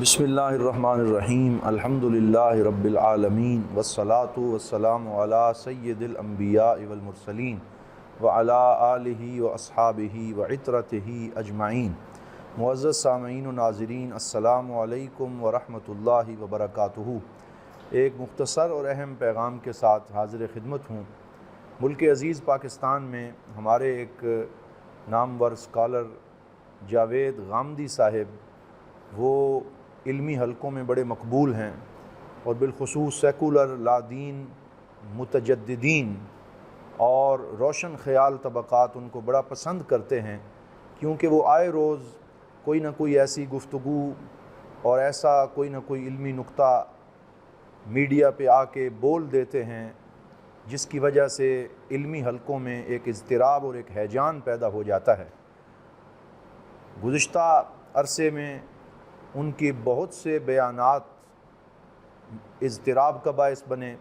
بسم اللہ الرحمن الرحیم الحمدللہ رب العالمین والصلاة والسلام علی سید الانبیاء والمرسلین وعلی آلہ واصحابہ وعطرتہ اجمعین۔ معزز سامعین و ناظرین، السلام علیکم ورحمۃ اللہ وبرکاتہ۔ ایک مختصر اور اہم پیغام کے ساتھ حاضر خدمت ہوں۔ ملک عزیز پاکستان میں ہمارے ایک نامور اسکالر جاوید غامدی صاحب وہ علمی حلقوں میں بڑے مقبول ہیں، اور بالخصوص سیکولر لادین متجددین اور روشن خیال طبقات ان کو بڑا پسند کرتے ہیں، کیونکہ وہ آئے روز کوئی نہ کوئی ایسی گفتگو اور ایسا کوئی نہ کوئی علمی نقطہ میڈیا پہ آ کے بول دیتے ہیں جس کی وجہ سے علمی حلقوں میں ایک اضطراب اور ایک ہیجان پیدا ہو جاتا ہے۔ گزشتہ عرصے میں ان کی بہت سے بیانات اضطراب کا باعث بنے۔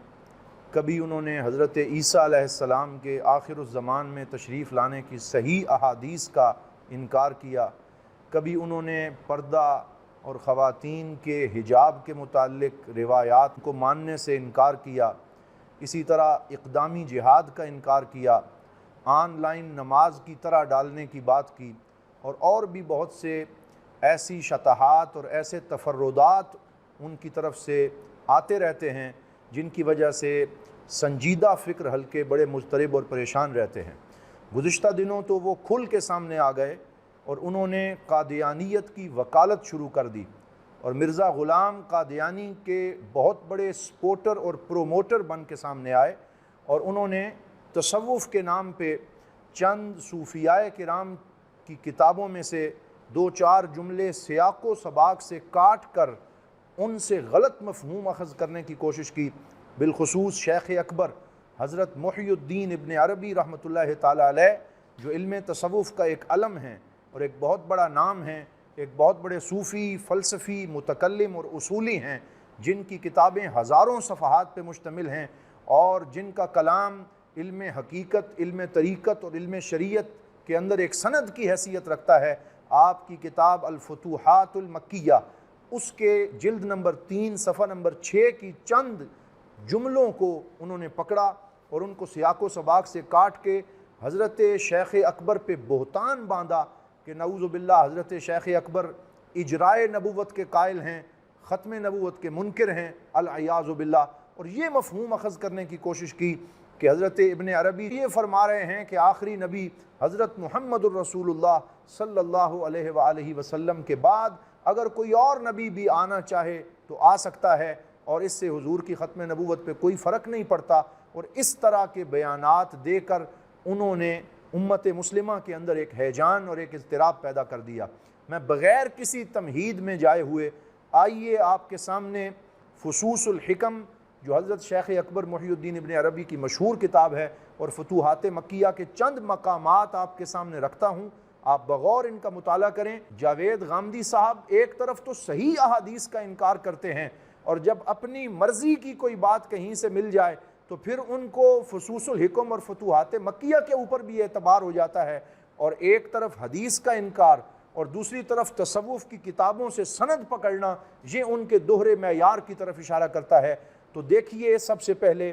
کبھی انہوں نے حضرت عیسیٰ علیہ السلام کے آخر الزمان میں تشریف لانے کی صحیح احادیث کا انکار کیا، کبھی انہوں نے پردہ اور خواتین کے حجاب کے متعلق روایات کو ماننے سے انکار کیا، اسی طرح اقدامی جہاد کا انکار کیا، آن لائن نماز کی طرح ڈالنے کی بات کی، اور بھی بہت سے ایسی شطحات اور ایسے تفردات ان کی طرف سے آتے رہتے ہیں جن کی وجہ سے سنجیدہ فکر حلقے بڑے مضطرب اور پریشان رہتے ہیں۔ گزشتہ دنوں تو وہ کھل کے سامنے آ گئے اور انہوں نے قادیانیت کی وکالت شروع کر دی، اور مرزا غلام قادیانی کے بہت بڑے سپورٹر اور پروموٹر بن کے سامنے آئے، اور انہوں نے تصوف کے نام پہ چند صوفیاء کرام کی کتابوں میں سے دو چار جملے سیاق و سباق سے کاٹ کر ان سے غلط مفہوم اخذ کرنے کی کوشش کی۔ بالخصوص شیخ اکبر حضرت محی الدین ابن عربی رحمۃ اللہ تعالی علیہ، جو علم تصوف کا ایک علم ہیں اور ایک بہت بڑا نام ہیں، ایک بہت بڑے صوفی، فلسفی، متکلم اور اصولی ہیں، جن کی کتابیں ہزاروں صفحات پہ مشتمل ہیں، اور جن کا کلام علم حقیقت، علم طریقت اور علم شریعت کے اندر ایک سند کی حیثیت رکھتا ہے۔ آپ کی کتاب الفتوحات المکیہ، اس کے جلد نمبر 3 صفحہ نمبر 6 کی چند جملوں کو انہوں نے پکڑا اور ان کو سیاق و سباق سے کاٹ کے حضرت شیخ اکبر پہ بہتان باندھا کہ نعوذ باللہ حضرت شیخ اکبر اجرائے نبوت کے قائل ہیں، ختم نبوت کے منکر ہیں، العیاذ باللہ، اور یہ مفہوم اخذ کرنے کی کوشش کی کہ حضرت ابن عربی یہ فرما رہے ہیں کہ آخری نبی حضرت محمد الرسول اللہ صلی اللہ علیہ وآلہ وسلم کے بعد اگر کوئی اور نبی بھی آنا چاہے تو آ سکتا ہے، اور اس سے حضور کی ختم نبوت پہ کوئی فرق نہیں پڑتا، اور اس طرح کے بیانات دے کر انہوں نے امت مسلمہ کے اندر ایک ہیجان اور ایک اضطراب پیدا کر دیا۔ میں بغیر کسی تمہید میں جائے ہوئے آئیے آپ کے سامنے فصوص الحکم، جو حضرت شیخ اکبر محی الدین ابن عربی کی مشہور کتاب ہے، اور فتوحات مکیہ کے چند مقامات آپ کے سامنے رکھتا ہوں، آپ بغور ان کا مطالعہ کریں۔ جاوید غامدی صاحب ایک طرف تو صحیح احادیث کا انکار کرتے ہیں، اور جب اپنی مرضی کی کوئی بات کہیں سے مل جائے تو پھر ان کو فصوص الحکم اور فتوحات مکیہ کے اوپر بھی اعتبار ہو جاتا ہے، اور ایک طرف حدیث کا انکار اور دوسری طرف تصوف کی کتابوں سے سند پکڑنا، یہ ان کے دوہرے معیار کی طرف اشارہ کرتا ہے۔ تو دیکھیے سب سے پہلے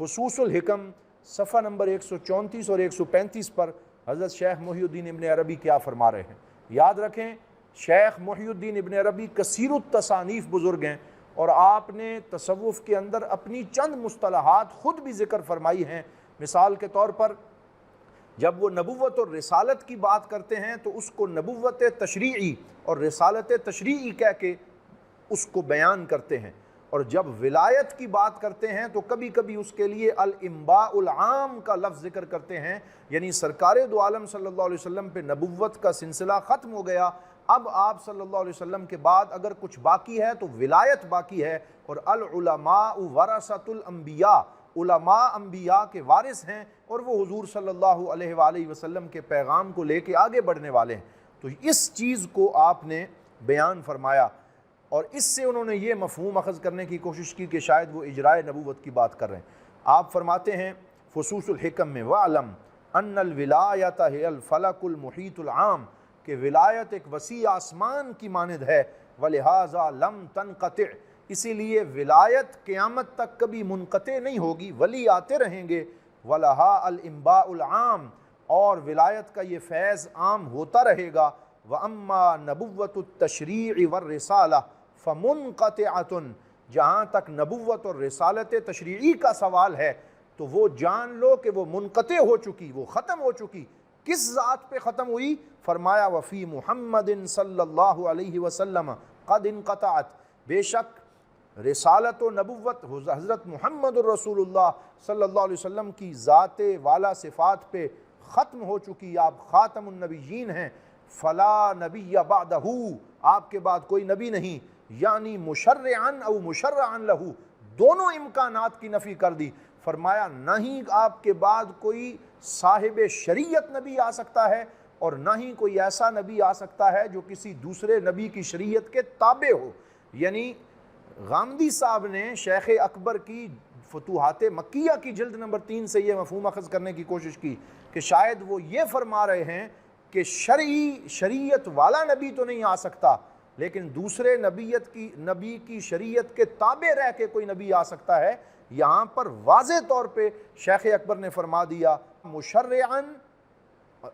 فصوص الحکم صفحہ نمبر 134 اور 135 پر حضرت شیخ محی الدین ابن عربی کیا فرما رہے ہیں۔ یاد رکھیں، شیخ محی الدین ابن عربی کثیر التصانیف بزرگ ہیں، اور آپ نے تصوف کے اندر اپنی چند مصطلحات خود بھی ذکر فرمائی ہیں۔ مثال کے طور پر جب وہ نبوت اور رسالت کی بات کرتے ہیں تو اس کو نبوت تشریعی اور رسالت تشریعی کہہ کے اس کو بیان کرتے ہیں، اور جب ولایت کی بات کرتے ہیں تو کبھی کبھی اس کے لیے الانباء العام کا لفظ ذکر کرتے ہیں، یعنی سرکار دو عالم صلی اللہ علیہ وسلم پہ نبوت کا سلسلہ ختم ہو گیا، اب آپ صلی اللہ علیہ وسلم کے بعد اگر کچھ باقی ہے تو ولایت باقی ہے، اور العلماء ورثۃ الانبیاء، علماء انبیاء کے وارث ہیں، اور وہ حضور صلی اللہ علیہ وآلہ وسلم کے پیغام کو لے کے آگے بڑھنے والے ہیں۔ تو اس چیز کو آپ نے بیان فرمایا، اور اس سے انہوں نے یہ مفہوم اخذ کرنے کی کوشش کی کہ شاید وہ اجرائے نبوت کی بات کر رہے ہیں۔ آپ فرماتے ہیں فصوص الحکم میں وَعْلَمْ أَنَّ الْوِلَایَةَ هِيَ الْفَلَكُ الْمُحِيطُ الْعَامُ، کہ ولایت ایک وسیع آسمان کی مانند ہے وَلِهَذَا لَمْ تَنْقَطِعْ، اسی لیے ولایت قیامت تک کبھی منقطع نہیں ہوگی، ولی آتے رہیں گے۔ وَلَهَا الْإِنْبَاءُ الْعَامُ، اور ولایت کا یہ فیض عام ہوتا رہے گا۔ وَأَمَّا نَبُوَّةُ التَّشْرِيعِ وَالرِّسَالَةِ فَمُنْقَطِعَةٌ، جہاں تک نبوت اور رسالت تشریعی کا سوال ہے تو وہ جان لو کہ وہ منقطع ہو چکی، وہ ختم ہو چکی۔ کس ذات پہ ختم ہوئی؟ فرمایا وفی محمد صلی اللہ علیہ وسلم قد انقطعت، بے شک رسالت و نبوت حضرت محمد الرسول اللہ صلی اللہ علیہ وسلم کی ذات والا صفات پہ ختم ہو چکی، آپ خاتم النبیین ہیں۔ فلا نبی بعدہ، آپ کے بعد کوئی نبی نہیں، یعنی مشرعن او مشرعن لہو، دونوں امکانات کی نفی کر دی۔ فرمایا نہ ہی آپ کے بعد کوئی صاحب شریعت نبی آ سکتا ہے اور نہ ہی کوئی ایسا نبی آ سکتا ہے جو کسی دوسرے نبی کی شریعت کے تابع ہو۔ یعنی غامدی صاحب نے شیخ اکبر کی فتوحات مکیہ کی جلد نمبر 3 سے یہ مفہوم اخذ کرنے کی کوشش کی کہ شاید وہ یہ فرما رہے ہیں کہ شریعت والا نبی تو نہیں آ سکتا، لیکن دوسرے نبی کی شریعت کے تابع رہ کے کوئی نبی آ سکتا ہے۔ یہاں پر واضح طور پہ شیخ اکبر نے فرما دیا مشرعن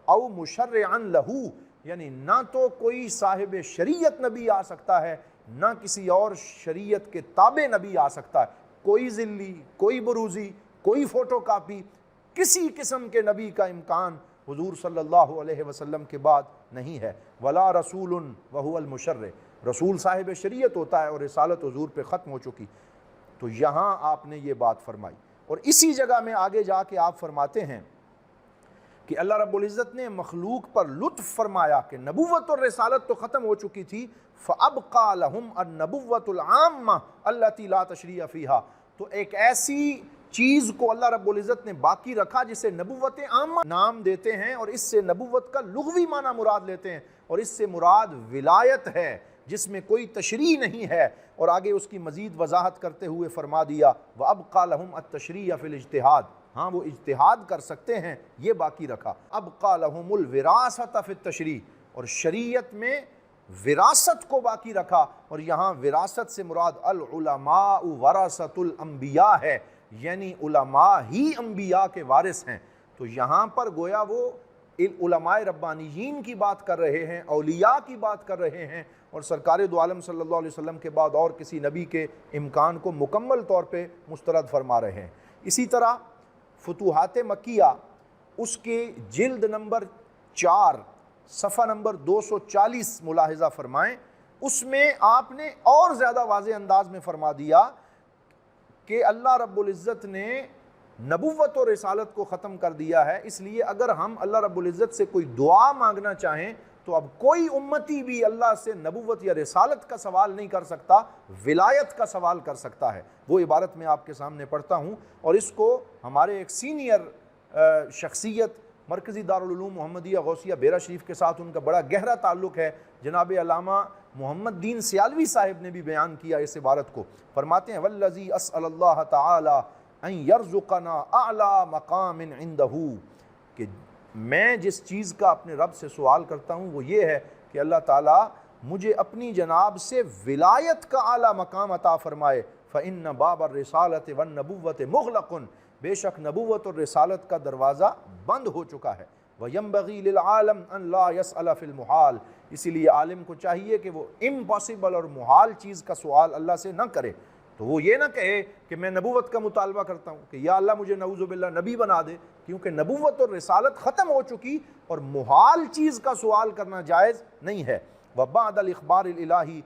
او مشرعن لہو، یعنی نہ تو کوئی صاحب شریعت نبی آ سکتا ہے، نہ کسی اور شریعت کے تابع نبی آ سکتا ہے۔ کوئی ذلی، کوئی بروزی، کوئی فوٹو کاپی، کسی قسم کے نبی کا امکان حضور صلی اللہ علیہ وسلم کے بعد نہیں ہے۔ ولا رسول وہو المشرع، رسول صاحب شریعت ہوتا ہے اور رسالت حضور پہ ختم ہو چکی۔ تو یہاں آپ نے یہ بات فرمائی، اور اسی جگہ میں آگے جا کے آپ فرماتے ہیں کہ اللہ رب العزت نے مخلوق پر لطف فرمایا کہ نبوت اور رسالت تو ختم ہو چکی تھی، فَأَبْقَى لَهُمْ النَّبُوَّةُ الْعَامَّةُ الَّتِي لَا تَشْرِيعَ فِيهَا، تو ایک ایسی چیز کو اللہ رب العزت نے باقی رکھا جسے نبوت عامہ نام دیتے ہیں، اور اس سے نبوت کا لغوی معنی مراد لیتے ہیں، اور اس سے مراد ولایت ہے جس میں کوئی تشریع نہیں ہے۔ اور آگے اس کی مزید وضاحت کرتے ہوئے فرما دیا وَأَبْقَى لَهُمْ التَّشْرِيعَ فِي الْاجْتِهَادِ، ہاں وہ اجتہاد کر سکتے ہیں، یہ باقی رکھا۔ أَبْقَى لَهُمُ الْوِرَاثَةَ فِي التَّشْرِيعِ، اور شریعت میں وراثت کو باقی رکھا، اور یہاں وراثت سے مراد العلماء ورثۃ الانبیاء ہے، یعنی علماء ہی انبیاء کے وارث ہیں۔ تو یہاں پر گویا وہ علماء ربانیین کی بات کر رہے ہیں، اولیاء کی بات کر رہے ہیں، اور سرکار دو عالم صلی اللہ علیہ وسلم کے بعد اور کسی نبی کے امکان کو مکمل طور پہ مسترد فرما رہے ہیں۔ اسی طرح فتوحات مکیہ اس کے جلد نمبر 4 صفحہ نمبر 240 ملاحظہ فرمائیں، اس میں آپ نے اور زیادہ واضح انداز میں فرما دیا کہ اللہ رب العزت نے نبوت اور رسالت کو ختم کر دیا ہے، اس لیے اگر ہم اللہ رب العزت سے کوئی دعا مانگنا چاہیں تو اب کوئی امتی بھی اللہ سے نبوت یا رسالت کا سوال نہیں کر سکتا، ولایت کا سوال کر سکتا ہے۔ وہ عبارت میں آپ کے سامنے پڑھتا ہوں، اور اس کو ہمارے ایک سینئر شخصیت مرکزی دارالعلوم محمدیہ غوثیہ بیرا شریف کے ساتھ ان کا بڑا گہرا تعلق ہے، جناب علامہ محمد دین سیالوی صاحب نے بھی بیان کیا اس عبارت کو۔ فرماتے ہیں والذی اسأل اللہ تعالی ان یرزقنا اعلی مقام عندہ، کہ میں جس چیز کا اپنے رب سے سوال کرتا ہوں وہ یہ ہے کہ اللہ تعالیٰ مجھے اپنی جناب سے ولایت کا اعلیٰ مقام عطا فرمائے۔ فإن باب الرسالۃ والنبوۃ مغلق، بے شک نبوت اور رسالت کا دروازہ بند ہو چکا ہے۔ وَيَنبَغِي لِلْعَالَمِ أَن لَا يَسْأَلَ فِي الْمُحَالِ، اسی لیے عالم کو چاہیے کہ وہ امپاسبل اور محال چیز کا سوال اللہ سے نہ کرے۔ تو وہ یہ نہ کہے کہ میں نبوت کا مطالبہ کرتا ہوں کہ یا اللہ مجھے نعوذ باللہ نبی بنا دے، کیونکہ نبوت اور رسالت ختم ہو چکی اور محال چیز کا سوال کرنا جائز نہیں ہے۔ وَبَعْدَ الْإِخْبَارِ الْإِلَٰهِ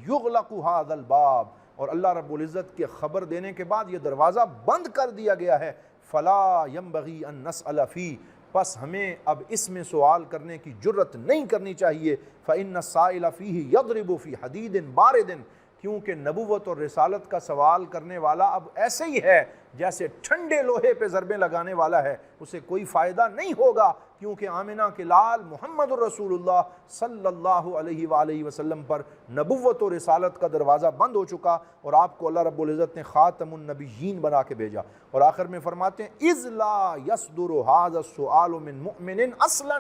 يُغْلَقُ هَذَا الْبَابِ، اور اللہ رب العزت کے خبر دینے کے بعد یہ دروازہ بند کر دیا گیا ہے۔ فَلَا يَنبَغِي أَن نَسْأَلَ فِيهِ، پس ہمیں اب اس میں سوال کرنے کی جرت نہیں کرنی چاہیے۔ فَإِنَّ السَّائِلَ فِيهِ يَضْرِبُ فِي حَدِيدٍ بَارِدٍ، کیونکہ نبوت اور رسالت کا سوال کرنے والا اب ایسے ہی ہے جیسے ٹھنڈے لوہے پہ ضربیں لگانے والا ہے، اسے کوئی فائدہ نہیں ہوگا، کیونکہ آمنہ کے لال محمد الرسول اللہ صلی اللہ علیہ وآلہ وسلم پر نبوت و رسالت کا دروازہ بند ہو چکا، اور آپ کو اللہ رب العزت نے خاتم النبیین بنا کے بھیجا۔ اور آخر میں فرماتے ہیں اذ لا يصدر هذا السؤال من مؤمن اصلا،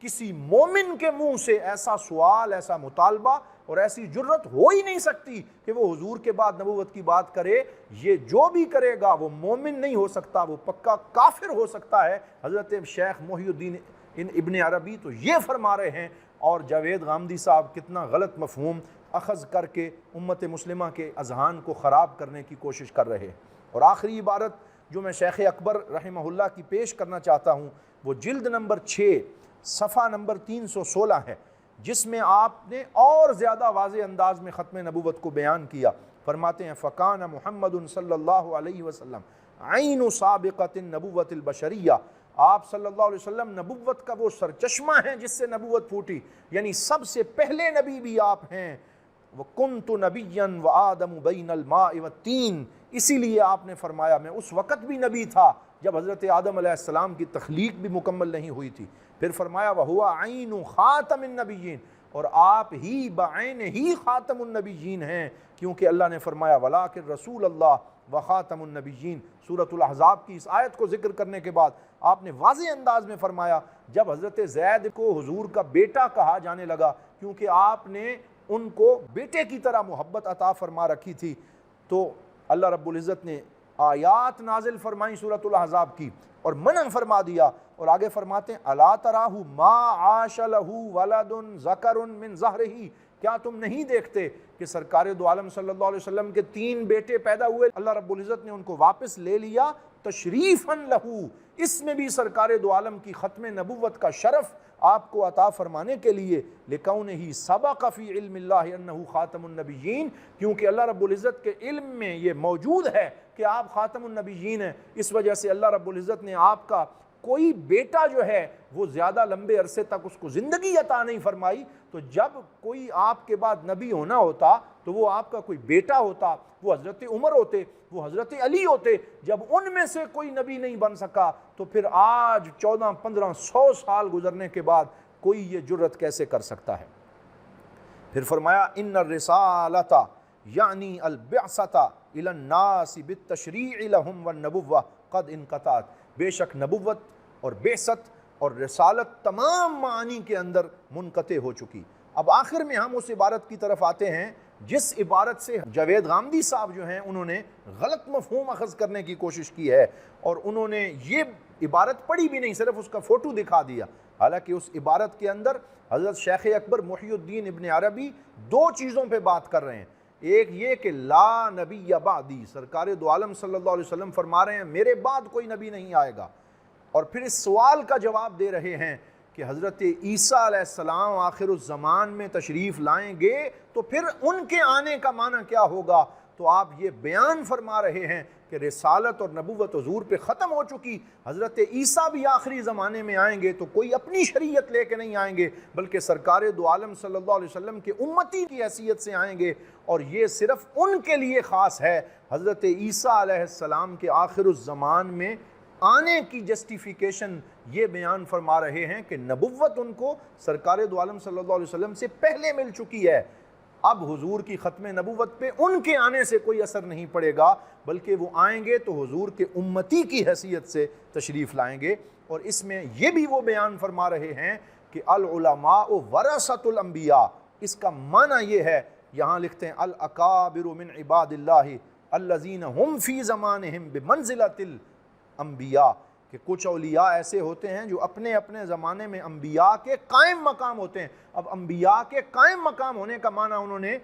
کسی مومن کے منہ سے ایسا سوال، ایسا مطالبہ اور ایسی جرت ہو ہی نہیں سکتی کہ وہ حضور کے بعد نبوت کی بات کرے. یہ جو بھی کرے گا وہ مومن نہیں ہو سکتا, وہ پکا کافر ہو سکتا ہے. حضرت شیخ محی الدین ابن عربی تو یہ فرما رہے ہیں, اور جاوید غامدی صاحب کتنا غلط مفہوم اخذ کر کے امت مسلمہ کے اذہان کو خراب کرنے کی کوشش کر رہے ہیں. اور آخری عبارت جو میں شیخ اکبر رحمہ اللہ کی پیش کرنا چاہتا ہوں وہ جلد نمبر 6 صفحہ نمبر 316 ہے, جس میں آپ نے اور زیادہ واضح انداز میں ختم نبوت کو بیان کیا. فرماتے ہیں فَقَانَ مُحَمَّدٌ صلی اللہ علیہ وسلم عین سابقۃ النبوۃ البشریہ. آپ صلی اللہ علیہ وسلم نبوت کا وہ سرچشمہ ہیں جس سے نبوت پھوٹی, یعنی سب سے پہلے نبی بھی آپ ہیں. وَكُنْتُ نَبِيًّا وَآدَمُ بَيْنَ الْمَاءِ وَالطِّينِ, اسی لیے آپ نے فرمایا میں اس وقت بھی نبی تھا جب حضرت آدم علیہ السلام کی تخلیق بھی مکمل نہیں ہوئی تھی. پھر فرمایا وَهُوَ عَيْنُ خَاتَمِ النَّبِيِّينَ, اور آپ ہی بعین ہی خاتم النبیین ہیں, کیونکہ اللہ نے فرمایا وَلَٰكِن رسول اللہ وخاتم النبیین. سورۃ الاحزاب کی اس آیت کو ذکر کرنے کے بعد آپ نے واضح انداز میں فرمایا جب حضرت زید کو حضور کا بیٹا کہا جانے لگا کیونکہ آپ نے ان کو بیٹے کی طرح محبت عطا فرما رکھی تھی, تو اللہ رب العزت نے آیات نازل فرمائیں سورۃ الاحزاب کی اور منع فرما دیا. اور آگے فرماتے ہیں الا تراہ ما عاش لہ ولد ذکر من ظہرہ, کیا تم نہیں دیکھتے کہ سرکار دو عالم صلی اللہ علیہ وسلم کے 3 بیٹے پیدا ہوئے, اللہ رب العزت نے ان کو واپس لے لیا تشریفا لہ. اس میں بھی سرکار دو عالم کی ختم نبوت کا شرف آپ کو عطا فرمانے کے لیے لکونہ سبق فی علم اللہ انہ خاتم النبیین, کیونکہ اللہ رب العزت کے علم میں یہ موجود ہے کہ آپ خاتم النبیین ہیں. اس وجہ سے اللہ رب العزت نے آپ کا کوئی بیٹا جو ہے وہ زیادہ لمبے عرصے تک اس کو زندگی عطا نہیں فرمائی. تو جب کوئی آپ کے بعد نبی ہونا ہوتا تو وہ آپ کا کوئی بیٹا ہوتا, وہ حضرت عمر ہوتے, وہ حضرت علی ہوتے. جب ان میں سے کوئی نبی نہیں بن سکا تو پھر آج 1400-1500 سال گزرنے کے بعد کوئی یہ جرت کیسے کر سکتا ہے. پھر فرمایا ان الرسالۃ یعنی البعثۃ الی الناس بالتشریع لهم والنبوۃ قد انقطعت. بے شک نبوت اور بعثت اور رسالت تمام معانی کے اندر منقطع ہو چکی. اب آخر میں ہم اس عبارت کی طرف آتے ہیں جس عبارت سے جاوید غامدی صاحب جو ہیں انہوں نے غلط مفہوم اخذ کرنے کی کوشش کی ہے, اور انہوں نے یہ عبارت پڑھی بھی نہیں, صرف اس کا فوٹو دکھا دیا. حالانکہ اس عبارت کے اندر حضرت شیخ اکبر محی الدین ابن عربی 2 چیزوں پہ بات کر رہے ہیں. ایک یہ کہ لا نبی بعدی, سرکار دو عالم صلی اللہ علیہ وسلم فرما رہے ہیں میرے بعد کوئی نبی نہیں آئے گا. اور پھر اس سوال کا جواب دے رہے ہیں کہ حضرت عیسیٰ علیہ السلام آخر الزمان میں تشریف لائیں گے تو پھر ان کے آنے کا معنی کیا ہوگا. تو آپ یہ بیان فرما رہے ہیں کہ رسالت اور نبوت حضور پہ ختم ہو چکی, حضرت عیسیٰ بھی آخری زمانے میں آئیں گے تو کوئی اپنی شریعت لے کے نہیں آئیں گے بلکہ سرکار دو عالم صلی اللہ علیہ وسلم کے امتی کی حیثیت سے آئیں گے, اور یہ صرف ان کے لیے خاص ہے. حضرت عیسیٰ علیہ السلام کے آخر الزمان میں آنے کی جسٹیفیکیشن یہ بیان فرما رہے ہیں کہ نبوت ان کو سرکار دو عالم صلی اللہ علیہ وسلم سے پہلے مل چکی ہے. اب حضور کی ختم نبوت پہ ان کے آنے سے کوئی اثر نہیں پڑے گا بلکہ وہ آئیں گے تو حضور کے امتی کی حیثیت سے تشریف لائیں گے. اور اس میں یہ بھی وہ بیان فرما رہے ہیں کہ العلماء ورثۃ الانبیاء, اس کا معنی یہ ہے, یہاں لکھتے ہیں الاکابر من عباد اللہ الذین ہم فی زمانہم بمنزلۃ الانبیاء, کہ کچھ اولیاء ایسے ہوتے ہیں جو اپنے اپنے زمانے میں انبیاء کے قائم مقام ہوتے ہیں. اب انبیاء کے قائم مقام ہونے کا معنی انہوں نے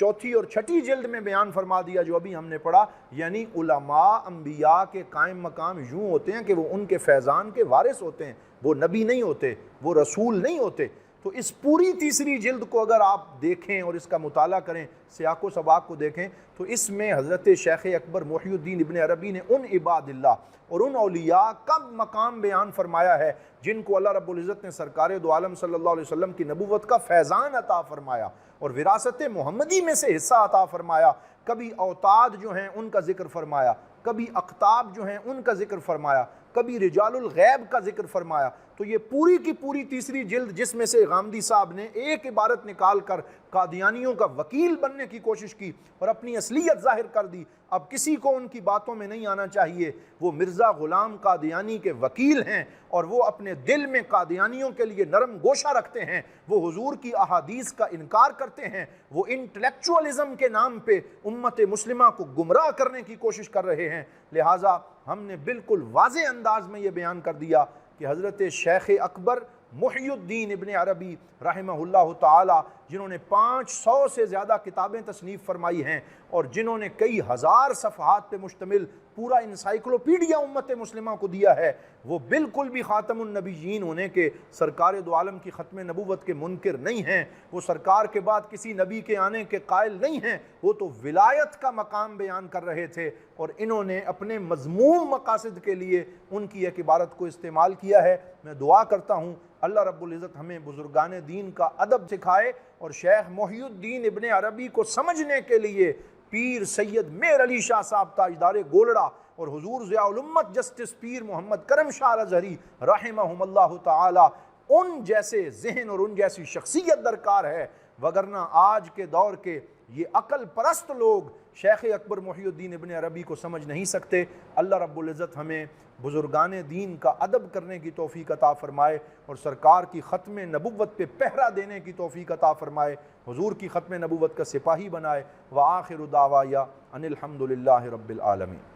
4 اور 6 جلد میں بیان فرما دیا جو ابھی ہم نے پڑھا, یعنی علماء انبیاء کے قائم مقام یوں ہوتے ہیں کہ وہ ان کے فیضان کے وارث ہوتے ہیں, وہ نبی نہیں ہوتے, وہ رسول نہیں ہوتے. تو اس پوری 3 جلد کو اگر آپ دیکھیں اور اس کا مطالعہ کریں, سیاق و سباق کو دیکھیں, تو اس میں حضرت شیخ اکبر محی الدین ابن عربی نے ان عباد اللہ اور ان اولیاء کا مقام بیان فرمایا ہے جن کو اللہ رب العزت نے سرکار دو عالم صلی اللہ علیہ وسلم کی نبوت کا فیضان عطا فرمایا اور وراثت محمدی میں سے حصہ عطا فرمایا. کبھی اوتاد جو ہیں ان کا ذکر فرمایا, کبھی اقطاب جو ہیں ان کا ذکر فرمایا, کبھی رجال الغیب کا ذکر فرمایا. تو یہ پوری کی پوری تیسری جلد جس میں سے غامدی صاحب نے ایک عبارت نکال کر قادیانیوں کا وکیل بننے کی کوشش کی اور اپنی اصلیت ظاہر کر دی، اب کسی کو ان کی باتوں میں نہیں آنا چاہیے۔ وہ مرزا غلام قادیانی کے وکیل ہیں اور وہ اپنے دل میں قادیانیوں کے لیے نرم گوشہ رکھتے ہیں، وہ حضور کی احادیث کا انکار کرتے ہیں، وہ انٹلیکچوئلزم کے نام پہ امت مسلمہ کو گمراہ کرنے کی کوشش کر رہے ہیں۔ لہٰذا ہم نے بالکل واضح انداز میں یہ بیان کر دیا کہ حضرت شیخ اکبر محی الدین ابن عربی رحمہ اللہ تعالی، جنہوں نے 500 سے زیادہ کتابیں تصنیف فرمائی ہیں اور جنہوں نے کئی ہزار صفحات پہ مشتمل پورا انسائیکلوپیڈیا امت مسلمہ کو دیا ہے، وہ بالکل بھی خاتم النبیین ہونے کے، سرکار دو عالم کی ختم نبوت کے منکر نہیں ہیں، وہ سرکار کے بعد کسی نبی کے آنے کے قائل نہیں ہیں، وہ تو ولایت کا مقام بیان کر رہے تھے اور انہوں نے اپنے مذموم مقاصد کے لیے ان کی ایک عبارت کو استعمال کیا ہے۔ میں دعا کرتا ہوں اللہ رب العزت ہمیں بزرگان دین کا ادب سکھائے اور شیخ محی الدین ابن عربی کو سمجھنے کے لیے پیر سید مہر علی شاہ صاحب تاجدار گولڑا اور حضور ضیاء الامت جسٹس پیر محمد کرم شاہ الازہری رحمہم اللہ تعالی ان جیسے ذہن اور ان جیسی شخصیت درکار ہے، وگرنہ آج کے دور کے یہ عقل پرست لوگ شیخ اکبر محی الدین ابن عربی کو سمجھ نہیں سکتے۔ اللہ رب العزت ہمیں بزرگان دین کا ادب کرنے کی توفیق عطا فرمائے اور سرکار کی ختم نبوت پہ پہرا دینے کی توفیق عطا فرمائے، حضور کی ختم نبوت کا سپاہی بنائے۔ وآخر دعوایا ان الحمد للہ رب العالمین۔